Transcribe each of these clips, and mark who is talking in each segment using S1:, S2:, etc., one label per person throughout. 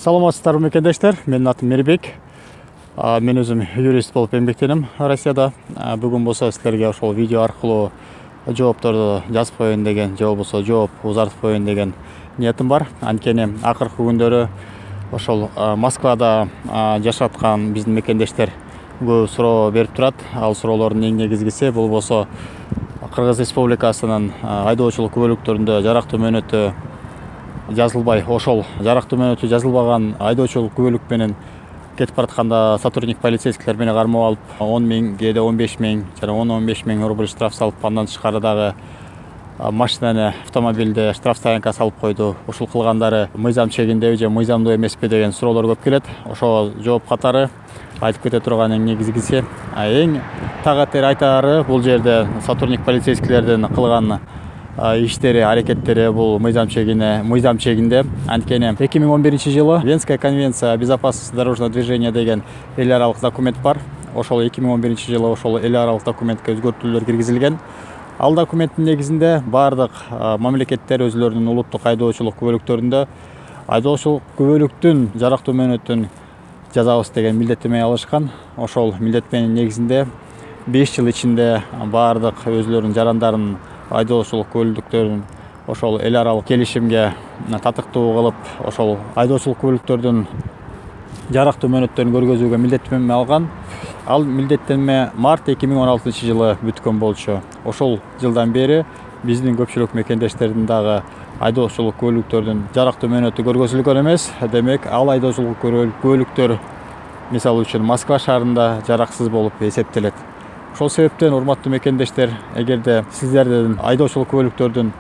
S1: Саламатсыздарбы мекендештер, менин атым Мирбек. Мен өзүм юрист болуп эмгектенем Россияда. Бүгүн болсо силерге ошол видео аркылуу жоопторду жазып коеюн деген, же болбосо жооп узартып коеюн деген ниетим бар. Анткени акыркы күндөрү ошол Москвада жашап аткан биздин мекендештер көп суроо берип турат. Ал суроолордун эң негизгиси бул болсо Кыргыз Республикасынын айдоочулук күбөлүктөрүндө жарактуу мөөнөтү жазылбай, ошол жарактуу мөөнөтү жазылбаган айдоочулук күбөлүк менен кетип баратканда сотрудник полицейскийлер мени кармап алып 10 000, кээде 15 000 жана 10-15 000 рубль штраф салып, андан тышкары дагы машинаны, автомобилди штраф стоянкага салып койду. Ушул кылгандары мыйзам чегиндеби же мыйзамдуу эмеспи деген суроолор көп келет. Ошого жооп катары айтып кете турган эң негизгиси, эң тагатер айтаары бул жерде сотрудник полицейскийлердин кылган иштери, аракеттери бул мыйзам чегинде. Анткени 2011-жылы Венская конвенция о безопасности дорожного движения деген эл аралык документ бар. Ошол 2011-жылы ошол эл аралык документке өзгөртүүлөр киргизилген. Ал документтин негизинде бардык мамлекеттер өзлөрүнүн улуттук айдоочулук күбөлүктөрүндө айдоочулук күбөлүктүн жарактуу мөөнөтүн жазабыз деген милдеттеме алышкан. Ошол милдеттеменин негизинде 5 жыл ичинде бардык өзлөрүнүн жарандарын айдоочулук күбөлүктөрүн ошол эл аралык келишимге татыктуу кылып, ошол айдоочулук күбөлүктөрдүн жарактуу мөөнөттөрүн көргөзүүгө милдеттенме алган. Ал милдеттенме март 2016-жылы бүткөн болчу. Ошол жылдан бери биздин көпчүлүк мекендештердин дагы айдоочулук күбөлүктөрдүн жарактуу мөөнөтү көргөзүлгөн эмес. Демек, ал айдоочулук күбөлүктөр мисалы үчүн Москва шаарында жараксыз болуп эсептелет. Ошол себептен, урматтуу мекендештер, эгерде сиздердин айдоочулук күбөлүктөрдүн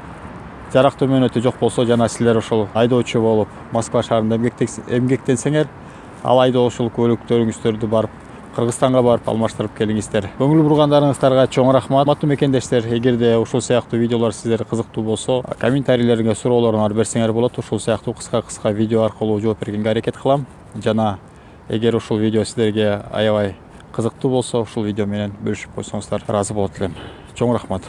S1: жарактуу мөөнөтү жок болсо жана силер ошол айдоочу болуп Москва шаарында эмгектенсеңер, ал айдоочулук күбөлүктөрүңүздөрдү барып Кыргызстанга барып алмаштырып келиңиздер. Көңүл бургандарыңыздарга чоң рахмат. Урматтуу мекендештер, эгерде ушул сыяктуу видеолор сиздерге кызыктуу болсо, комментарийлериңе суроолоруңар берсеңер болот. Ушул сыяктуу кыска видео аркылуу жооп бергенге аракет кылам. Жана эгер ушул видео сиздерге аябай кызыктуу болсо, ушул видео менен бөлүшүп койсоңуздар ыраазы болот элем. Чоң рахмат.